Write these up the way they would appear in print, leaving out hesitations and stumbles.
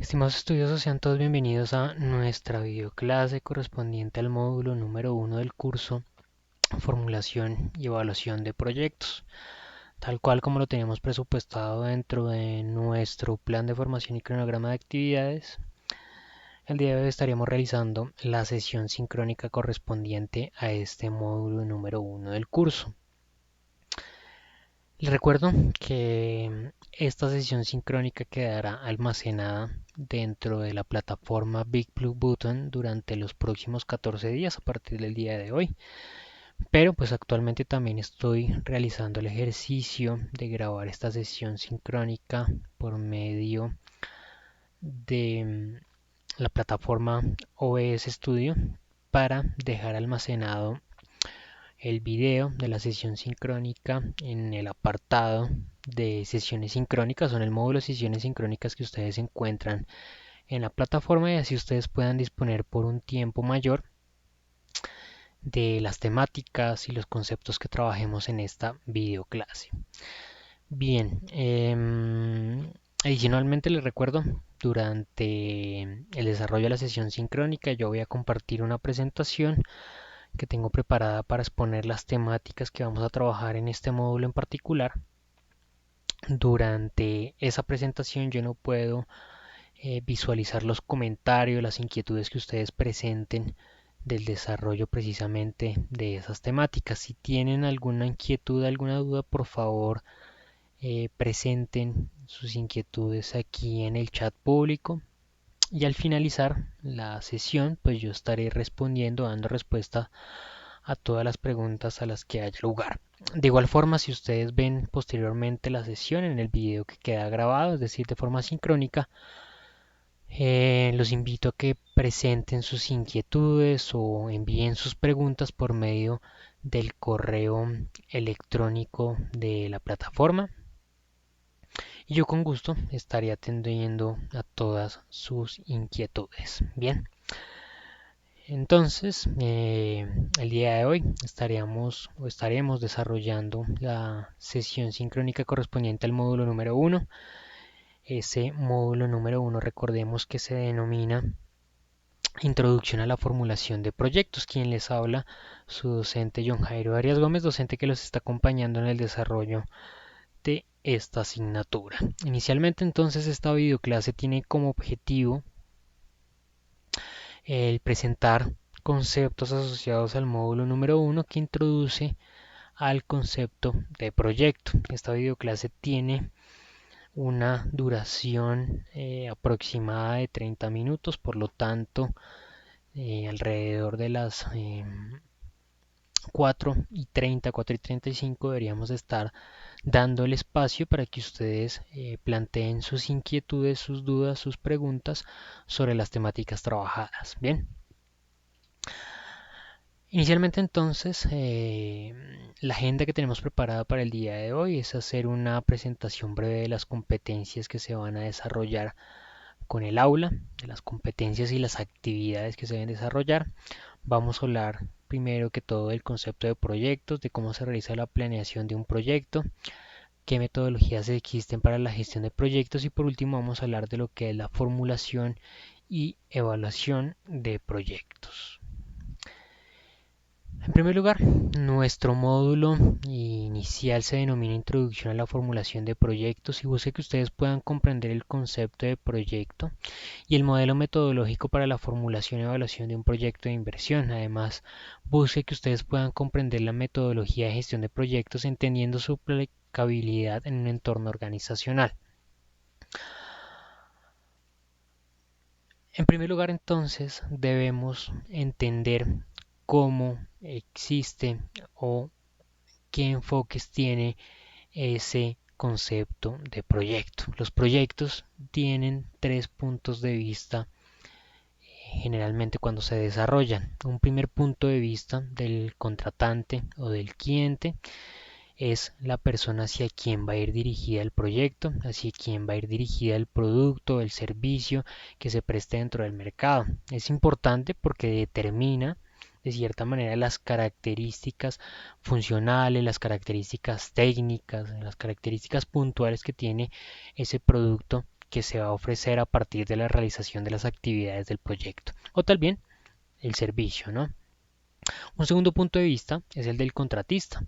Estimados estudiosos, sean todos bienvenidos a nuestra videoclase correspondiente al módulo número 1 del curso Formulación y Evaluación de Proyectos, tal cual como lo teníamos presupuestado dentro de nuestro plan de formación y cronograma de actividades. El día de hoy estaríamos realizando la sesión sincrónica correspondiente a este módulo número 1 del curso. Les recuerdo que esta sesión sincrónica quedará almacenada dentro de la plataforma Big Blue Button durante los próximos 14 días a partir del día de hoy. Pero pues actualmente también estoy realizando el ejercicio de grabar esta sesión sincrónica por medio de la plataforma OBS Studio para dejar almacenado el video de la sesión sincrónica en el apartado de sesiones sincrónicas o en el módulo de sesiones sincrónicas que ustedes encuentran en la plataforma y así ustedes puedan disponer por un tiempo mayor de las temáticas y los conceptos que trabajemos en esta videoclase. Bien, adicionalmente les recuerdo, durante el desarrollo de la sesión sincrónica yo voy a compartir una presentación que tengo preparada para exponer las temáticas que vamos a trabajar en este módulo en particular. Durante esa presentación yo no puedo visualizar los comentarios, las inquietudes que ustedes presenten del desarrollo precisamente de esas temáticas. Si tienen alguna inquietud, alguna duda, por favor presenten sus inquietudes aquí en el chat público y al finalizar la sesión pues yo estaré respondiendo, dando respuesta a todas las preguntas a las que haya lugar. De igual forma, si ustedes ven posteriormente la sesión en el video que queda grabado, es decir, de forma sincrónica, los invito a que presenten sus inquietudes o envíen sus preguntas por medio del correo electrónico de la plataforma y yo con gusto estaré atendiendo a todas sus inquietudes. Bien. Entonces, el día de hoy estaremos desarrollando la sesión sincrónica correspondiente al módulo número 1. Ese módulo número 1, recordemos que se denomina Introducción a la formulación de proyectos. Quien les habla, su docente John Jairo Arias Gómez, docente que los está acompañando en el desarrollo de esta asignatura. Inicialmente entonces esta videoclase tiene como objetivo el presentar conceptos asociados al módulo número 1 que introduce al concepto de proyecto. Esta videoclase tiene una duración aproximada de 30 minutos, por lo tanto alrededor de las 4:30, 4:35 deberíamos estar dando el espacio para que ustedes planteen sus inquietudes, sus dudas, sus preguntas sobre las temáticas trabajadas. Bien. Inicialmente entonces, la agenda que tenemos preparada para el día de hoy es hacer una presentación breve de las competencias que se van a desarrollar con el aula, de las competencias y las actividades que se deben desarrollar. Vamos a hablar primero que todo del concepto de proyectos, de cómo se realiza la planeación de un proyecto, qué metodologías existen para la gestión de proyectos y por último vamos a hablar de lo que es la formulación y evaluación de proyectos. En primer lugar, nuestro módulo inicial se denomina Introducción a la formulación de proyectos y busca que ustedes puedan comprender el concepto de proyecto y el modelo metodológico para la formulación y evaluación de un proyecto de inversión. Además, busca que ustedes puedan comprender la metodología de gestión de proyectos entendiendo su aplicabilidad en un entorno organizacional. En primer lugar, entonces, debemos entender cómo existe o qué enfoques tiene ese concepto de proyecto. Los proyectos tienen tres puntos de vista generalmente cuando se desarrollan. Un primer punto de vista del contratante o del cliente es la persona hacia quien va a ir dirigida el proyecto, hacia quien va a ir dirigida el producto, el servicio que se preste dentro del mercado. Es importante porque determina de cierta manera las características funcionales, las características técnicas, las características puntuales que tiene ese producto que se va a ofrecer a partir de la realización de las actividades del proyecto, o también el servicio, ¿no? Un segundo punto de vista es el del contratista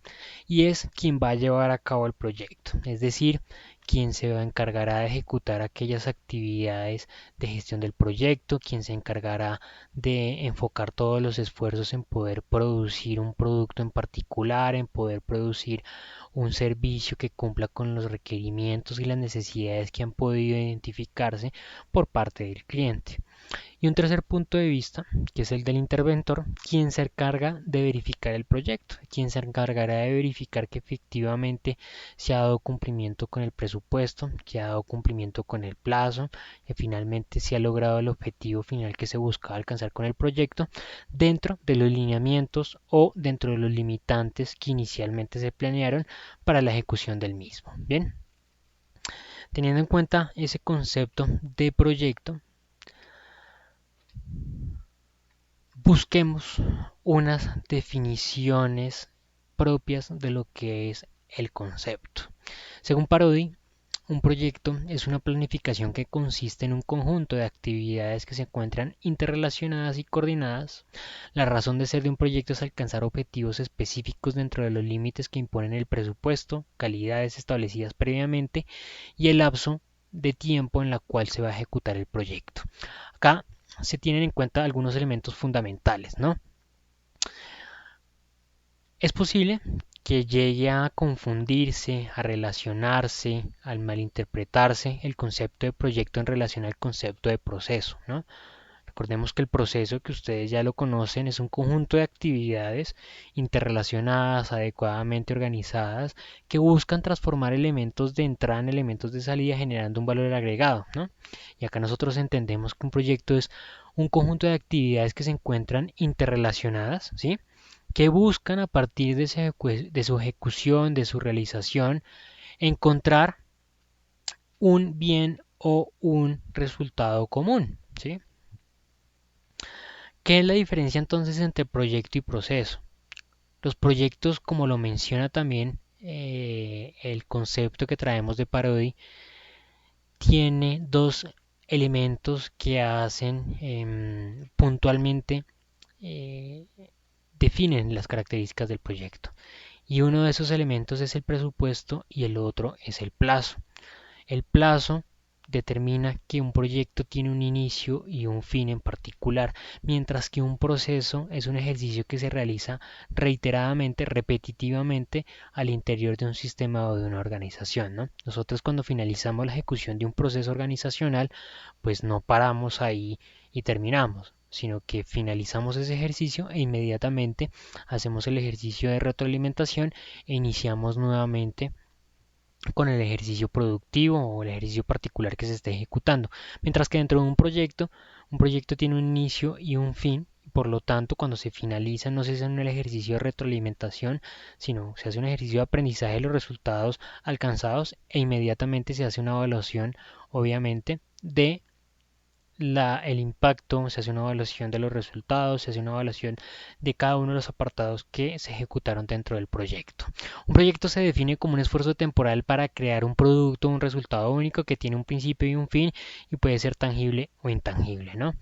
y es quien va a llevar a cabo el proyecto, es decir, quien se encargará de ejecutar aquellas actividades de gestión del proyecto, quien se encargará de enfocar todos los esfuerzos en poder producir un producto en particular, en poder producir un servicio que cumpla con los requerimientos y las necesidades que han podido identificarse por parte del cliente. Y un tercer punto de vista, que es el del interventor, quien se encarga de verificar el proyecto, quien se encargará de verificar que efectivamente se ha dado cumplimiento con el presupuesto, que ha dado cumplimiento con el plazo, que finalmente se ha logrado el objetivo final que se buscaba alcanzar con el proyecto dentro de los lineamientos o dentro de los limitantes que inicialmente se planearon para la ejecución del mismo. Bien, teniendo en cuenta ese concepto de proyecto, busquemos unas definiciones propias de lo que es el concepto. Según Parodi, un proyecto es una planificación que consiste en un conjunto de actividades que se encuentran interrelacionadas y coordinadas. La razón de ser de un proyecto es alcanzar objetivos específicos dentro de los límites que imponen el presupuesto, calidades establecidas previamente y el lapso de tiempo en la cual se va a ejecutar el proyecto. Acá se tienen en cuenta algunos elementos fundamentales, ¿no? Es posible que llegue a confundirse, a relacionarse, al malinterpretarse el concepto de proyecto en relación al concepto de proceso, ¿no? Recordemos que el proceso, que ustedes ya lo conocen, es un conjunto de actividades interrelacionadas, adecuadamente organizadas, que buscan transformar elementos de entrada en elementos de salida generando un valor agregado, ¿no? Y acá nosotros entendemos que un proyecto es un conjunto de actividades que se encuentran interrelacionadas, ¿sí? Que buscan a partir de su ejecución, de su realización, encontrar un bien o un resultado común, ¿sí? ¿Qué es la diferencia entonces entre proyecto y proceso? Los proyectos, como lo menciona también el concepto que traemos de Parodi, tiene dos elementos que hacen puntualmente, eh, definen las características del proyecto. Y uno de esos elementos es el presupuesto y el otro es el plazo. El plazo determina que un proyecto tiene un inicio y un fin en particular, mientras que un proceso es un ejercicio que se realiza reiteradamente, repetitivamente al interior de un sistema o de una organización, ¿no? Nosotros cuando finalizamos la ejecución de un proceso organizacional, pues no paramos ahí y terminamos, sino que finalizamos ese ejercicio e inmediatamente hacemos el ejercicio de retroalimentación e iniciamos nuevamente con el ejercicio productivo o el ejercicio particular que se esté ejecutando. Mientras que dentro de un proyecto tiene un inicio y un fin. Por lo tanto, cuando se finaliza no se hace un ejercicio de retroalimentación, sino se hace un ejercicio de aprendizaje de los resultados alcanzados e inmediatamente se hace una evaluación, obviamente, de el impacto, se hace una evaluación de los resultados, se hace una evaluación de cada uno de los apartados que se ejecutaron dentro del proyecto. Un proyecto se define como un esfuerzo temporal para crear un producto, un resultado único que tiene un principio y un fin y puede ser tangible o intangible, ¿no?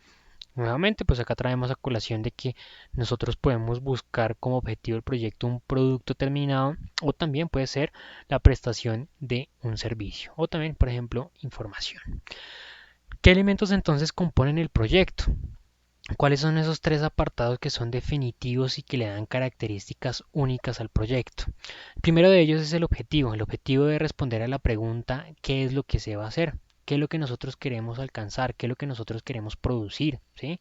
Nuevamente, pues acá traemos a colación de que nosotros podemos buscar como objetivo del proyecto un producto terminado o también puede ser la prestación de un servicio o también, por ejemplo, información. ¿Qué elementos entonces componen el proyecto? ¿Cuáles son esos tres apartados que son definitivos y que le dan características únicas al proyecto? El primero de ellos es el objetivo. El objetivo debe responder a la pregunta ¿qué es lo que se va a hacer? ¿Qué es lo que nosotros queremos alcanzar? ¿Qué es lo que nosotros queremos producir? ¿Sí?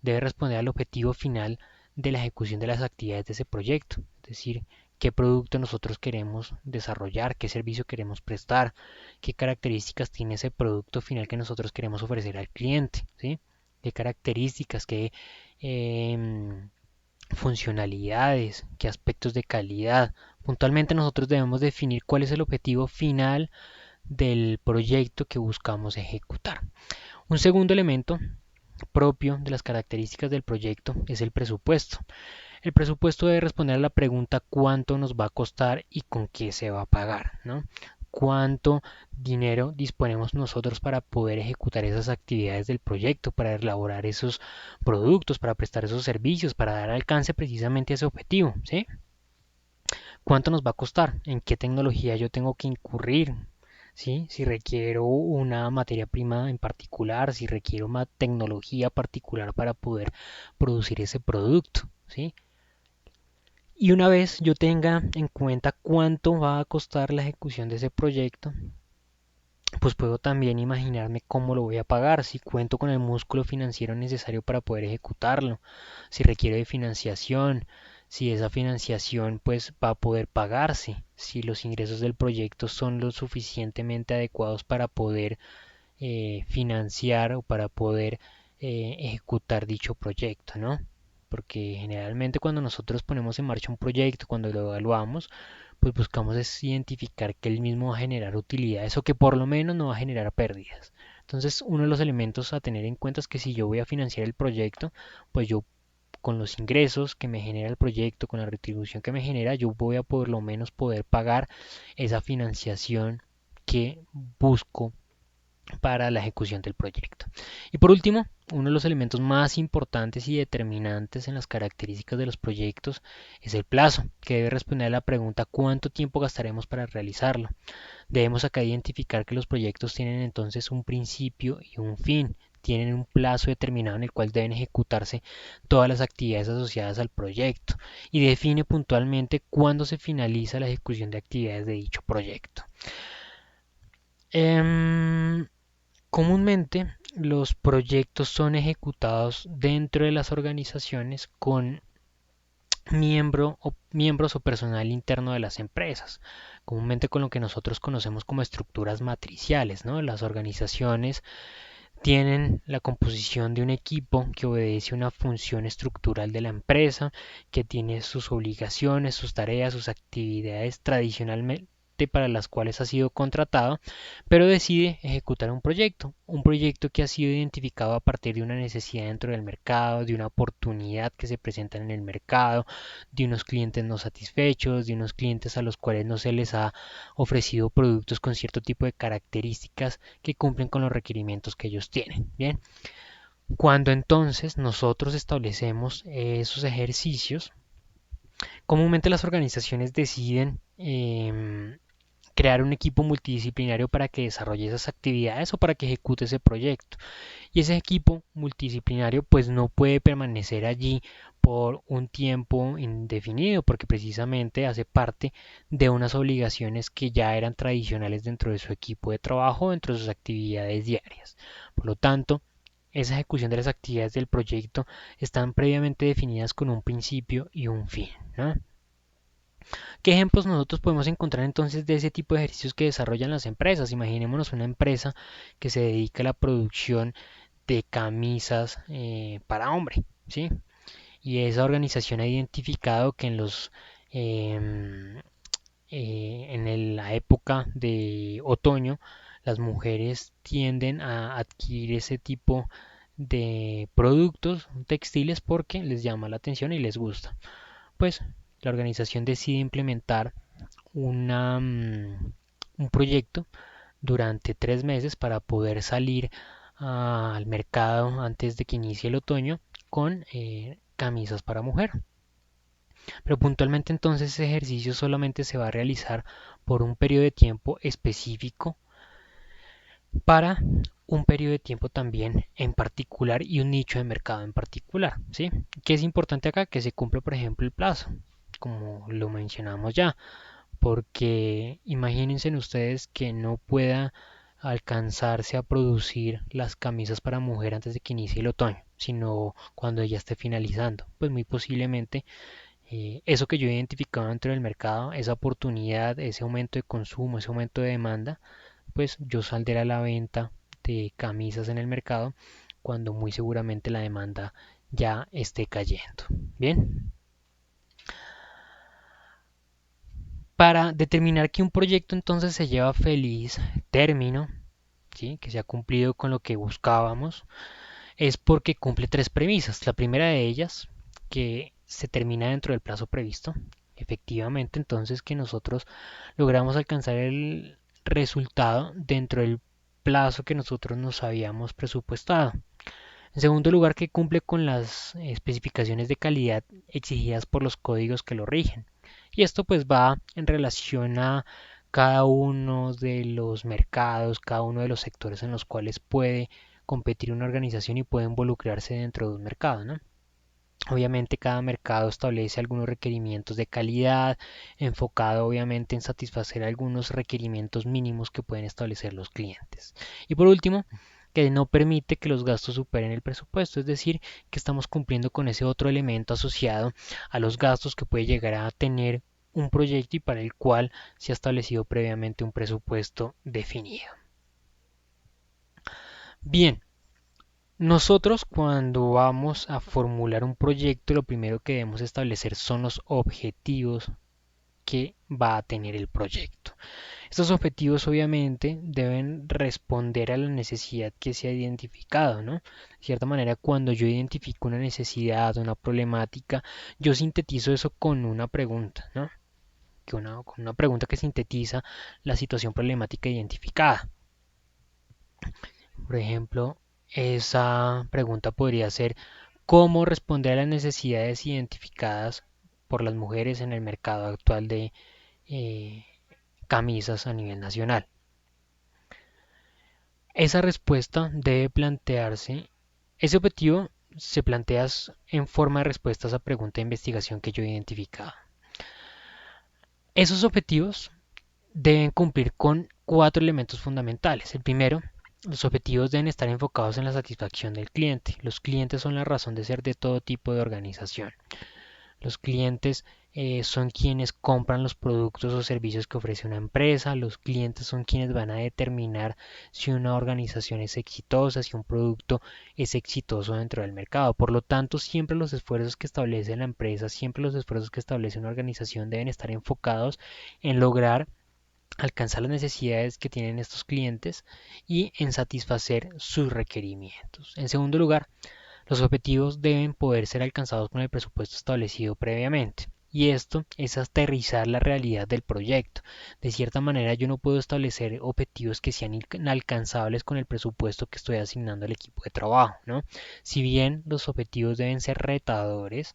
Debe responder al objetivo final de la ejecución de las actividades de ese proyecto. Es decir, qué producto nosotros queremos desarrollar, qué servicio queremos prestar, qué características tiene ese producto final que nosotros queremos ofrecer al cliente, ¿sí? Qué características, qué funcionalidades, qué aspectos de calidad. Puntualmente nosotros debemos definir cuál es el objetivo final del proyecto que buscamos ejecutar. Un segundo elemento propio de las características del proyecto es el presupuesto. El presupuesto debe responder a la pregunta cuánto nos va a costar y con qué se va a pagar, ¿no? cuánto dinero disponemos nosotros para poder ejecutar esas actividades del proyecto, para elaborar esos productos, para prestar esos servicios, para dar alcance precisamente a ese objetivo, ¿sí? ¿Cuánto nos va a costar? ¿En qué tecnología yo tengo que incurrir? ¿Sí? Si requiero una materia prima en particular, si requiero una tecnología particular para poder producir ese producto, ¿sí? Y una vez yo tenga en cuenta cuánto va a costar la ejecución de ese proyecto, pues puedo también imaginarme cómo lo voy a pagar, si cuento con el músculo financiero necesario para poder ejecutarlo, si requiere de financiación, si esa financiación pues va a poder pagarse, si los ingresos del proyecto son lo suficientemente adecuados para poder financiar o para poder ejecutar dicho proyecto, ¿no? Porque generalmente cuando nosotros ponemos en marcha un proyecto, cuando lo evaluamos, pues buscamos es identificar que el mismo va a generar utilidades o que por lo menos no va a generar pérdidas. Entonces, uno de los elementos a tener en cuenta es que si yo voy a financiar el proyecto, pues yo con los ingresos que me genera el proyecto, con la retribución que me genera, yo voy a por lo menos poder pagar esa financiación que busco para la ejecución del proyecto. Y por último, uno de los elementos más importantes y determinantes en las características de los proyectos es el plazo, que debe responder a la pregunta ¿cuánto tiempo gastaremos para realizarlo? Debemos acá identificar que los proyectos tienen entonces un principio y un fin, tienen un plazo determinado en el cual deben ejecutarse todas las actividades asociadas al proyecto y define puntualmente cuándo se finaliza la ejecución de actividades de dicho proyecto. Comúnmente los proyectos son ejecutados dentro de las organizaciones con miembros o personal interno de las empresas, comúnmente con lo que nosotros conocemos como estructuras matriciales, ¿no? Las organizaciones tienen la composición de un equipo que obedece una función estructural de la empresa, que tiene sus obligaciones, sus tareas, sus actividades tradicionalmente para las cuales ha sido contratado, pero decide ejecutar un proyecto que ha sido identificado a partir de una necesidad dentro del mercado, de una oportunidad que se presenta en el mercado, de unos clientes no satisfechos, de unos clientes a los cuales no se les ha ofrecido productos con cierto tipo de características que cumplen con los requerimientos que ellos tienen. Bien, cuando entonces nosotros establecemos esos ejercicios, comúnmente las organizaciones deciden crear un equipo multidisciplinario para que desarrolle esas actividades o para que ejecute ese proyecto. Y ese equipo multidisciplinario pues no puede permanecer allí por un tiempo indefinido porque precisamente hace parte de unas obligaciones que ya eran tradicionales dentro de su equipo de trabajo, dentro de sus actividades diarias. Por lo tanto, esa ejecución de las actividades del proyecto están previamente definidas con un principio y un fin, ¿no? ¿Qué ejemplos nosotros podemos encontrar entonces de ese tipo de ejercicios que desarrollan las empresas? Imaginémonos una empresa que se dedica a la producción de camisas para hombre, ¿sí? Y esa organización ha identificado que em, la época de otoño las mujeres tienden a adquirir ese tipo de productos textiles porque les llama la atención y les gusta. Pues la organización decide implementar un proyecto durante 3 meses para poder salir al mercado antes de que inicie el otoño con camisas para mujer. Pero puntualmente entonces ese ejercicio solamente se va a realizar por un periodo de tiempo específico para un periodo de tiempo también en particular y un nicho de mercado en particular, ¿sí? ¿Qué es importante acá? Que se cumple, por ejemplo, el plazo, como lo mencionamos ya, porque imagínense ustedes que no pueda alcanzarse a producir las camisas para mujer antes de que inicie el otoño, sino cuando ya esté finalizando. Pues muy posiblemente eso que yo he identificado dentro del mercado, esa oportunidad, ese aumento de consumo, ese aumento de demanda, pues yo saldré a la venta de camisas en el mercado cuando muy seguramente la demanda ya esté cayendo. Bien, para determinar que un proyecto entonces se lleva a feliz término, ¿sí? Que se ha cumplido con lo que buscábamos, es porque cumple tres premisas. La primera de ellas, que se termina dentro del plazo previsto. Efectivamente, entonces que nosotros logramos alcanzar el resultado dentro del plazo que nosotros nos habíamos presupuestado. En segundo lugar, que cumple con las especificaciones de calidad exigidas por los códigos que lo rigen. Y esto pues va en relación a cada uno de los mercados, cada uno de los sectores en los cuales puede competir una organización y puede involucrarse dentro de un mercado, ¿no? Obviamente cada mercado establece algunos requerimientos de calidad, enfocado obviamente en satisfacer algunos requerimientos mínimos que pueden establecer los clientes. Y por último, que no permite que los gastos superen el presupuesto, es decir, que estamos cumpliendo con ese otro elemento asociado a los gastos que puede llegar a tener un proyecto y para el cual se ha establecido previamente un presupuesto definido. Bien, nosotros cuando vamos a formular un proyecto, lo primero que debemos establecer son los objetivos que va a tener el proyecto. Estos objetivos obviamente deben responder a la necesidad que se ha identificado, ¿no? De cierta manera, cuando yo identifico una necesidad, una problemática, yo sintetizo eso con una pregunta, ¿no? Con una pregunta que sintetiza la situación problemática identificada. Por ejemplo, esa pregunta podría ser ¿cómo responder a las necesidades identificadas por las mujeres en el mercado actual de eh, camisas a nivel nacional? Esa respuesta debe plantearse, ese objetivo se plantea en forma de respuesta a esa pregunta de investigación que yo he identificado. Esos objetivos deben cumplir con cuatro elementos fundamentales. El primero, los objetivos deben estar enfocados en la satisfacción del cliente. Los clientes son la razón de ser de todo tipo de organización. Los clientes son quienes compran los productos o servicios que ofrece una empresa. Los clientes son quienes van a determinar si una organización es exitosa, si un producto es exitoso dentro del mercado. Por lo tanto, siempre los esfuerzos que establece la empresa, siempre los esfuerzos que establece una organización deben estar enfocados en lograr alcanzar las necesidades que tienen estos clientes y en satisfacer sus requerimientos. En segundo lugar, los objetivos deben poder ser alcanzados con el presupuesto establecido previamente. Y esto es aterrizar la realidad del proyecto. De cierta manera, yo no puedo establecer objetivos que sean inalcanzables con el presupuesto que estoy asignando al equipo de trabajo, ¿no? Si bien los objetivos deben ser retadores,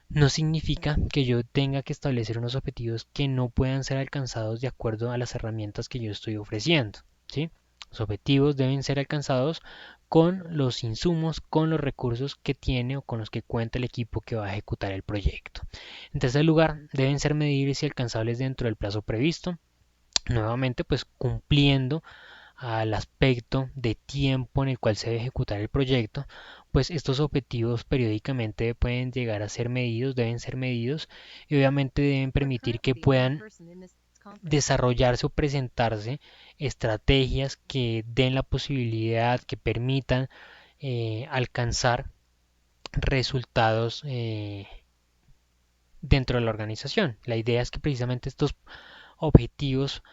no significa que yo tenga que establecer unos objetivos que no puedan ser alcanzados de acuerdo a las herramientas que yo estoy ofreciendo, ¿sí? Los objetivos deben ser alcanzados con los insumos, con los recursos que tiene o con los que cuenta el equipo que va a ejecutar el proyecto. En tercer lugar, deben ser medibles y alcanzables dentro del plazo previsto, nuevamente pues cumpliendo al aspecto de tiempo en el cual se debe ejecutar el proyecto, pues estos objetivos periódicamente pueden llegar a ser medidos, deben ser medidos y obviamente deben permitir que puedan desarrollarse o presentarse estrategias que den la posibilidad, que permitan alcanzar resultados dentro de la organización. La idea es que precisamente estos objetivos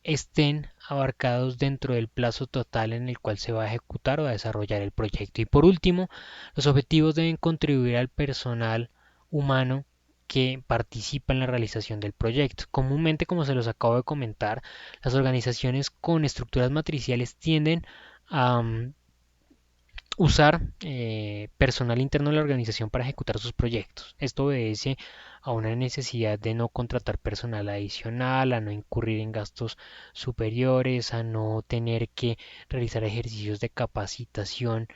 estén abarcados dentro del plazo total en el cual se va a ejecutar o a desarrollar el proyecto. Y por último, los objetivos deben contribuir al personal humano que participa en la realización del proyecto. Comúnmente, como se los acabo de comentar, las organizaciones con estructuras matriciales tienden a usar personal interno de la organización para ejecutar sus proyectos. Esto obedece a una necesidad de no contratar personal adicional, a no incurrir en gastos superiores, a no tener que realizar ejercicios de capacitación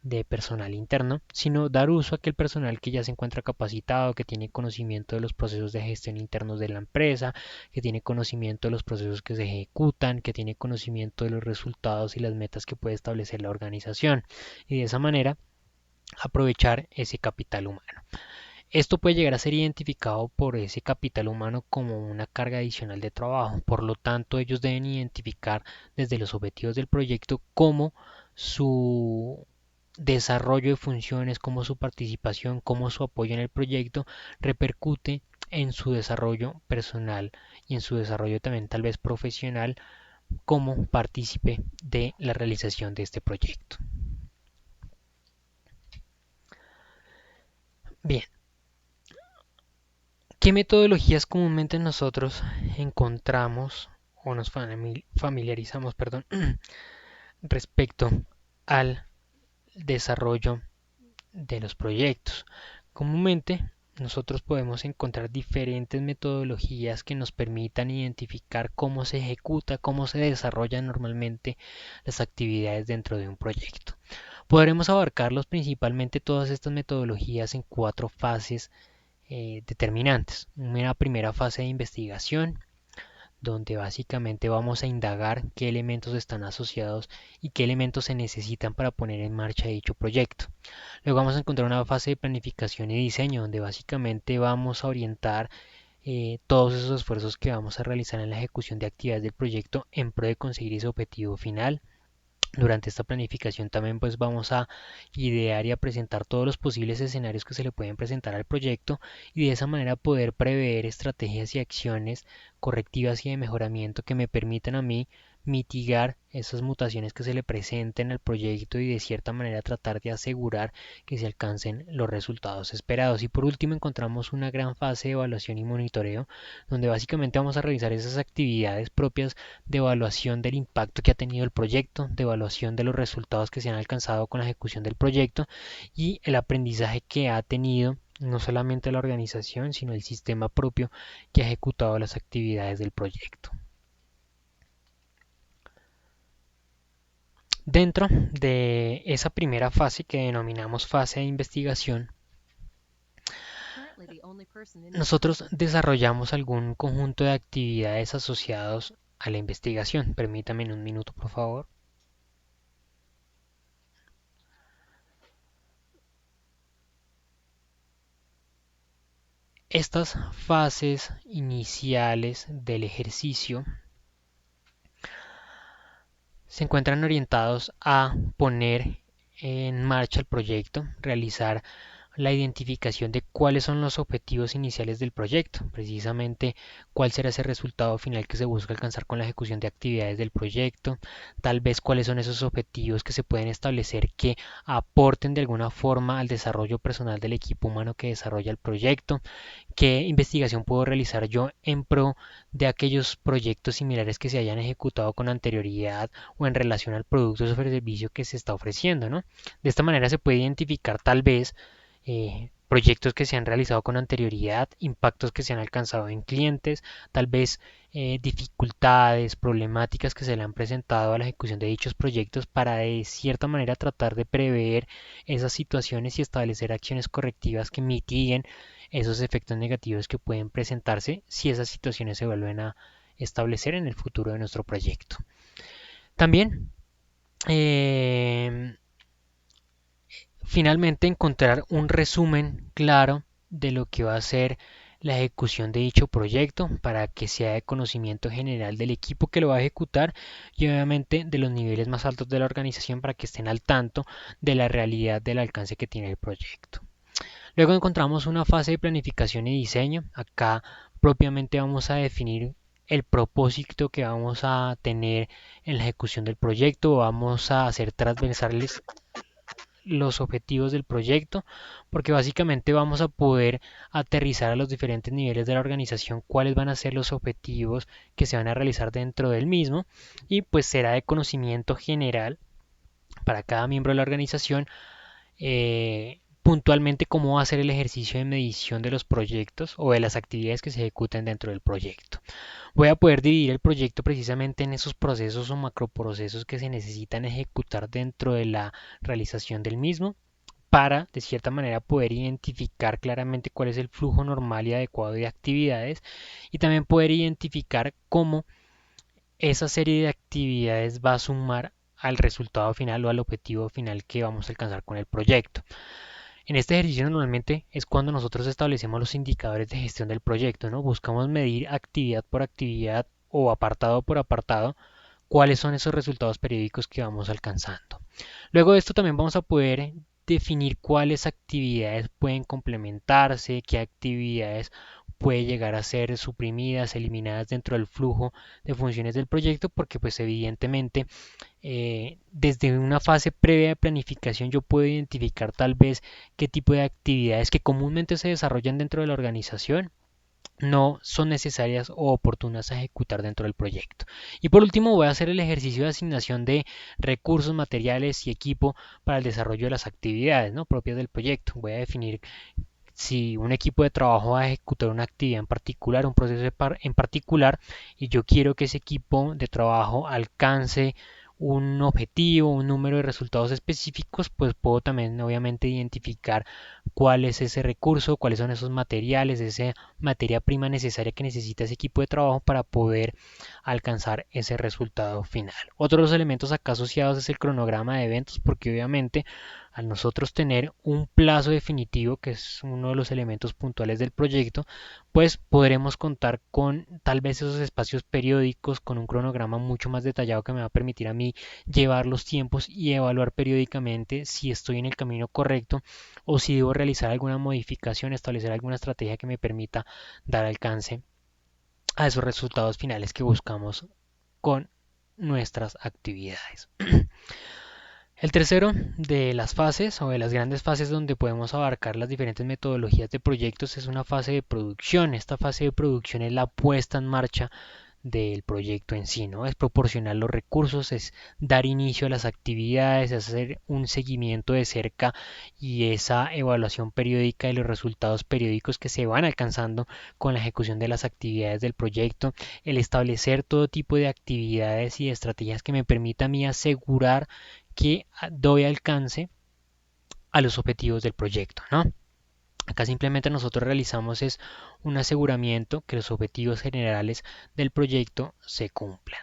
de personal interno, sino dar uso a aquel personal que ya se encuentra capacitado, que tiene conocimiento de los procesos de gestión internos de la empresa, que tiene conocimiento de los procesos que se ejecutan, que tiene conocimiento de los resultados y las metas que puede establecer la organización y de esa manera aprovechar ese capital humano. Esto puede llegar a ser identificado por ese capital humano como una carga adicional de trabajo. Por lo tanto, ellos deben identificar desde los objetivos del proyecto cómo su desarrollo de funciones, cómo su participación, cómo su apoyo en el proyecto repercute en su desarrollo personal y en su desarrollo también tal vez profesional como partícipe de la realización de este proyecto. Bien, ¿qué metodologías comúnmente nosotros encontramos o nos familiarizamos, perdón, respecto al desarrollo de los proyectos. Comúnmente nosotros podemos encontrar diferentes metodologías que nos permitan identificar cómo se ejecuta, cómo se desarrollan normalmente las actividades dentro de un proyecto. Podremos abarcarlos principalmente todas estas metodologías en cuatro fases determinantes. Una primera fase de investigación, donde básicamente vamos a indagar qué elementos están asociados y qué elementos se necesitan para poner en marcha dicho proyecto. Luego vamos a encontrar una fase de planificación y diseño, donde básicamente vamos a orientar todos esos esfuerzos que vamos a realizar en la ejecución de actividades del proyecto en pro de conseguir ese objetivo final. Durante esta planificación también pues vamos a idear y a presentar todos los posibles escenarios que se le pueden presentar al proyecto y de esa manera poder prever estrategias y acciones correctivas y de mejoramiento que me permitan a mí mitigar esas mutaciones que se le presenten al proyecto y de cierta manera tratar de asegurar que se alcancen los resultados esperados. Y por último encontramos una gran fase de evaluación y monitoreo, donde básicamente vamos a realizar esas actividades propias de evaluación del impacto que ha tenido el proyecto, de evaluación de los resultados que se han alcanzado con la ejecución del proyecto y el aprendizaje que ha tenido no solamente la organización, sino el sistema propio que ha ejecutado las actividades del proyecto. Dentro de esa primera fase que denominamos fase de investigación, nosotros desarrollamos algún conjunto de actividades asociados a la investigación. Permítame un minuto, por favor. Estas fases iniciales del ejercicio se encuentran orientados a poner en marcha el proyecto, realizar la identificación de cuáles son los objetivos iniciales del proyecto, precisamente cuál será ese resultado final que se busca alcanzar con la ejecución de actividades del proyecto, tal vez cuáles son esos objetivos que se pueden establecer que aporten de alguna forma al desarrollo personal del equipo humano que desarrolla el proyecto, qué investigación puedo realizar yo en pro de aquellos proyectos similares que se hayan ejecutado con anterioridad o en relación al producto o servicio que se está ofreciendo, ¿no? De esta manera se puede identificar tal vez proyectos que se han realizado con anterioridad, impactos que se han alcanzado en clientes, tal vez dificultades, problemáticas que se le han presentado a la ejecución de dichos proyectos para de cierta manera tratar de prever esas situaciones y establecer acciones correctivas que mitiguen esos efectos negativos que pueden presentarse si esas situaciones se vuelven a establecer en el futuro de nuestro proyecto. También finalmente encontrar un resumen claro de lo que va a ser la ejecución de dicho proyecto para que sea de conocimiento general del equipo que lo va a ejecutar y obviamente de los niveles más altos de la organización para que estén al tanto de la realidad del alcance que tiene el proyecto. Luego encontramos una fase de planificación y diseño. Acá propiamente vamos a definir el propósito que vamos a tener en la ejecución del proyecto. Vamos a hacer transversales los objetivos del proyecto, porque básicamente vamos a poder aterrizar a los diferentes niveles de la organización cuáles van a ser los objetivos que se van a realizar dentro del mismo y pues será de conocimiento general para cada miembro de la organización puntualmente cómo va a ser el ejercicio de medición de los proyectos o de las actividades que se ejecuten dentro del proyecto. Voy a poder dividir el proyecto precisamente en esos procesos o macroprocesos que se necesitan ejecutar dentro de la realización del mismo para, de cierta manera, poder identificar claramente cuál es el flujo normal y adecuado de actividades y también poder identificar cómo esa serie de actividades va a sumar al resultado final o al objetivo final que vamos a alcanzar con el proyecto. En este ejercicio normalmente es cuando nosotros establecemos los indicadores de gestión del proyecto, ¿no? Buscamos medir actividad por actividad o apartado por apartado cuáles son esos resultados periódicos que vamos alcanzando. Luego de esto también vamos a poder definir cuáles actividades pueden complementarse, qué actividades puede llegar a ser suprimidas, eliminadas dentro del flujo de funciones del proyecto, porque pues evidentemente desde una fase previa de planificación yo puedo identificar tal vez qué tipo de actividades que comúnmente se desarrollan dentro de la organización no son necesarias o oportunas a ejecutar dentro del proyecto. Y por último voy a hacer el ejercicio de asignación de recursos, materiales y equipo para el desarrollo de las actividades, ¿no?, propias del proyecto. Voy a definir si un equipo de trabajo va a ejecutar una actividad en particular, un proceso en particular, y yo quiero que ese equipo de trabajo alcance un objetivo, un número de resultados específicos, pues puedo también obviamente identificar cuál es ese recurso, cuáles son esos materiales, esa materia prima necesaria que necesita ese equipo de trabajo para poder alcanzar ese resultado final. Otro de los elementos acá asociados es el cronograma de eventos, porque obviamente al nosotros tener un plazo definitivo, que es uno de los elementos puntuales del proyecto, pues podremos contar con tal vez esos espacios periódicos, con un cronograma mucho más detallado que me va a permitir a mí llevar los tiempos y evaluar periódicamente si estoy en el camino correcto o si debo realizar alguna modificación, establecer alguna estrategia que me permita dar alcance a esos resultados finales que buscamos con nuestras actividades. El tercero de las fases o de las grandes fases donde podemos abarcar las diferentes metodologías de proyectos es una fase de producción. Esta fase de producción es la puesta en marcha del proyecto en sí, ¿no? Es proporcionar los recursos, es dar inicio a las actividades, es hacer un seguimiento de cerca y esa evaluación periódica de los resultados periódicos que se van alcanzando con la ejecución de las actividades del proyecto, el establecer todo tipo de actividades y estrategias que me permitan a mí asegurar que doy alcance a los objetivos del proyecto, ¿no? Acá simplemente nosotros realizamos es un aseguramiento que los objetivos generales del proyecto se cumplan.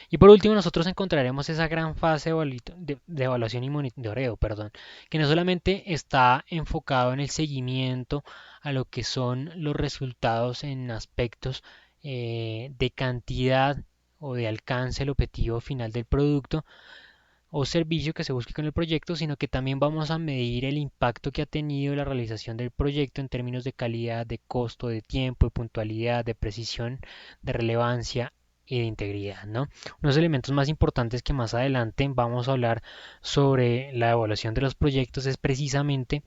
Y por último, nosotros encontraremos esa gran fase de evaluación y monitoreo, perdón, que no solamente está enfocado en el seguimiento a lo que son los resultados en aspectos de cantidad o de alcance el objetivo final del producto, o servicio que se busque con el proyecto, sino que también vamos a medir el impacto que ha tenido la realización del proyecto en términos de calidad, de costo, de tiempo, de puntualidad, de precisión, de relevancia y de integridad, ¿no? Unos elementos más importantes que más adelante vamos a hablar sobre la evaluación de los proyectos es precisamente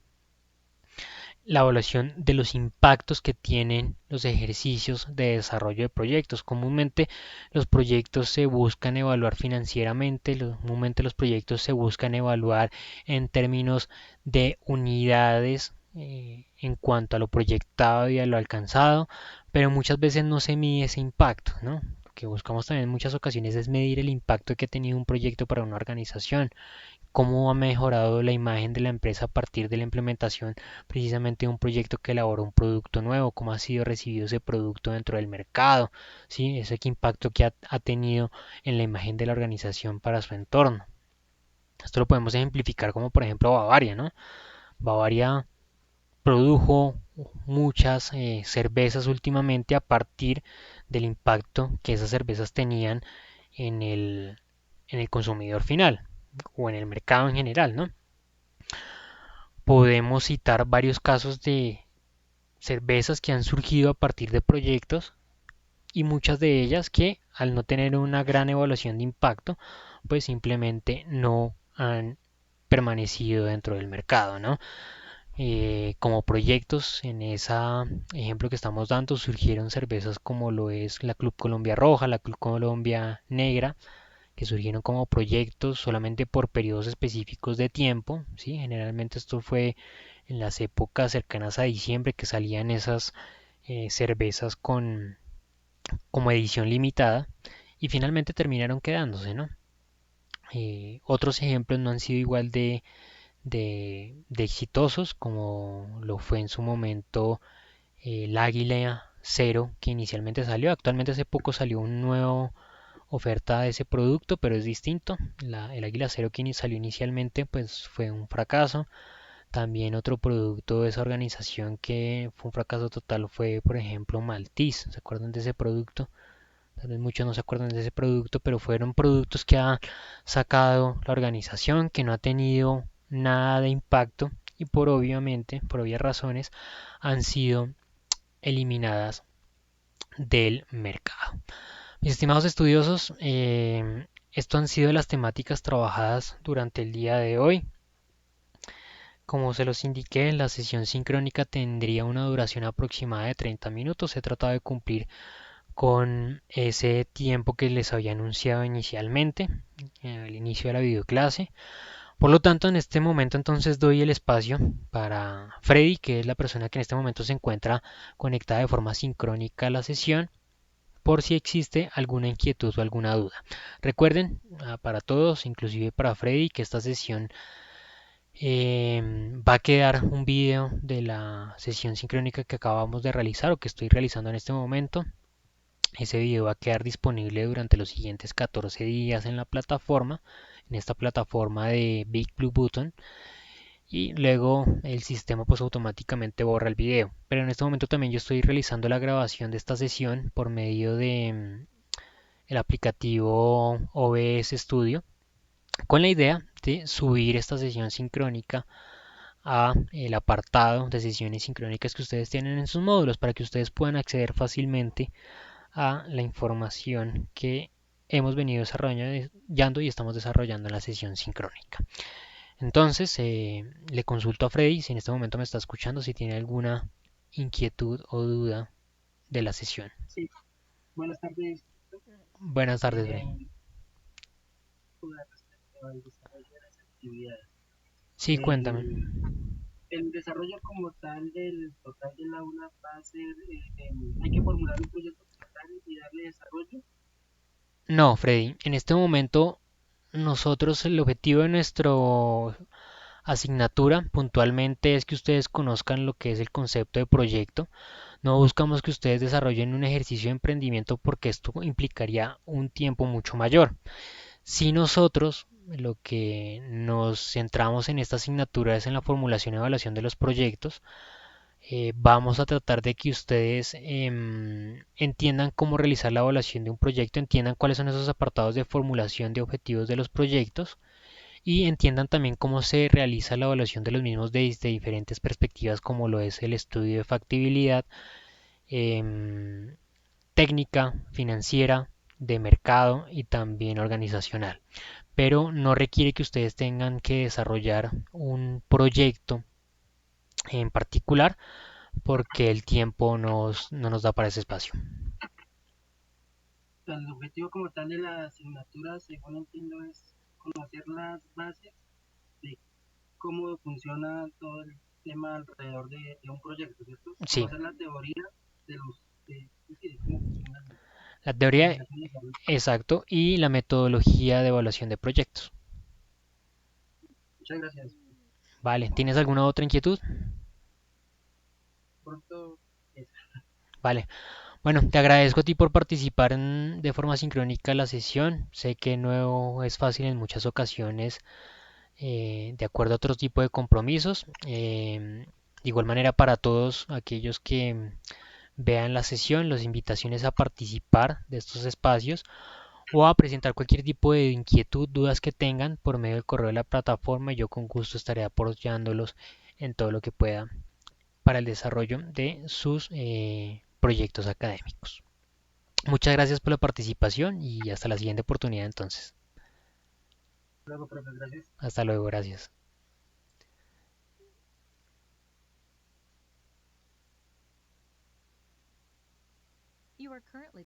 la evaluación de los impactos que tienen los ejercicios de desarrollo de proyectos. Comúnmente los proyectos se buscan evaluar financieramente, comúnmente los proyectos se buscan evaluar en términos de unidades en cuanto a lo proyectado y a lo alcanzado, pero muchas veces no se mide ese impacto, ¿no? Lo que buscamos también en muchas ocasiones es medir el impacto que ha tenido un proyecto para una organización, cómo ha mejorado la imagen de la empresa a partir de la implementación precisamente de un proyecto que elabora un producto nuevo, cómo ha sido recibido ese producto dentro del mercado, ¿sí? Ese impacto que ha tenido en la imagen de la organización para su entorno. Esto lo podemos ejemplificar como por ejemplo Bavaria, ¿no? Bavaria produjo muchas cervezas últimamente a partir del impacto que esas cervezas tenían en el consumidor final o en el mercado en general, ¿no? Podemos citar varios casos de cervezas que han surgido a partir de proyectos y muchas de ellas que al no tener una gran evaluación de impacto, pues simplemente no han permanecido dentro del mercado, ¿no? Como proyectos en ese ejemplo que estamos dando surgieron cervezas como lo es la Club Colombia Roja, la Club Colombia Negra, que surgieron como proyectos solamente por periodos específicos de tiempo, ¿sí? Generalmente esto fue en las épocas cercanas a diciembre que salían esas cervezas como edición limitada y finalmente terminaron quedándose, ¿no? Otros ejemplos no han sido igual de exitosos como lo fue en su momento el Águila Cero que inicialmente salió. Actualmente hace poco salió un nuevo oferta de ese producto, pero es distinto. El Águila Cero que salió inicialmente pues fue un fracaso. También otro producto de esa organización que fue un fracaso total fue, por ejemplo, Maltiz. ¿Se acuerdan de ese producto? Tal vez muchos no se acuerdan de ese producto, pero fueron productos que ha sacado la organización, que no ha tenido nada de impacto y por obvias razones, han sido eliminadas del mercado. Mis estimados estudiosos, esto han sido las temáticas trabajadas durante el día de hoy. Como se los indiqué, la sesión sincrónica tendría una duración aproximada de 30 minutos. He tratado de cumplir con ese tiempo que les había anunciado inicialmente, al inicio de la videoclase. Por lo tanto, en este momento entonces doy el espacio para Freddy, que es la persona que en este momento se encuentra conectada de forma sincrónica a la sesión, por si existe alguna inquietud o alguna duda. Recuerden, para todos, inclusive para Freddy, que esta sesión va a quedar un video de la sesión sincrónica que acabamos de realizar o que estoy realizando en este momento. Ese video va a quedar disponible durante los siguientes 14 días en la plataforma, en esta plataforma de Big Blue Button, y luego el sistema pues automáticamente borra el video. Pero en este momento también yo estoy realizando la grabación de esta sesión por medio de el aplicativo OBS Studio, con la idea de subir esta sesión sincrónica a el apartado de sesiones sincrónicas que ustedes tienen en sus módulos para que ustedes puedan acceder fácilmente a la información que hemos venido desarrollando y estamos desarrollando en la sesión sincrónica. Entonces, le consulto a Freddy si en este momento me está escuchando, si tiene alguna inquietud o duda de la sesión. Sí, buenas tardes. Buenas tardes, Freddy. Eh, Respecto al desarrollo de las actividades. Sí, cuéntame. El, el desarrollo como tal del total del aula va a ser, hay que formular un proyecto como tal y darle desarrollo. No, Freddy, en este momento nosotros el objetivo de nuestra asignatura puntualmente es que ustedes conozcan lo que es el concepto de proyecto. No buscamos que ustedes desarrollen un ejercicio de emprendimiento porque esto implicaría un tiempo mucho mayor. Si nosotros lo que nos centramos en esta asignatura es en la formulación y evaluación de los proyectos, vamos a tratar de que ustedes entiendan cómo realizar la evaluación de un proyecto, entiendan cuáles son esos apartados de formulación de objetivos de los proyectos y entiendan también cómo se realiza la evaluación de los mismos desde diferentes perspectivas como lo es el estudio de factibilidad, em, técnica, financiera, de mercado y también organizacional. Pero no requiere que ustedes tengan que desarrollar un proyecto en particular porque el tiempo no nos da para ese espacio. El objetivo como tal de la asignatura, según entiendo, es conocer las bases de cómo funciona todo el tema alrededor de un proyecto, ¿cierto? Sí, Conocer la teoría de los, sí, de cómo funciona la la teoría, realización de la. exacto, y la metodología de evaluación de proyectos. Muchas gracias. Vale, ¿tienes alguna otra inquietud? Pronto es. Vale, bueno, te agradezco a ti por participar de forma sincrónica en la sesión. Sé que no es fácil en muchas ocasiones, de acuerdo a otro tipo de compromisos. De igual manera, para todos aquellos que vean la sesión, las invitaciones a participar de estos espacios o a presentar cualquier tipo de inquietud, dudas que tengan por medio del correo de la plataforma. Yo con gusto estaré apoyándolos en todo lo que pueda para el desarrollo de sus proyectos académicos. Muchas gracias por la participación y hasta la siguiente oportunidad entonces. Luego, profe, gracias. Hasta luego, gracias.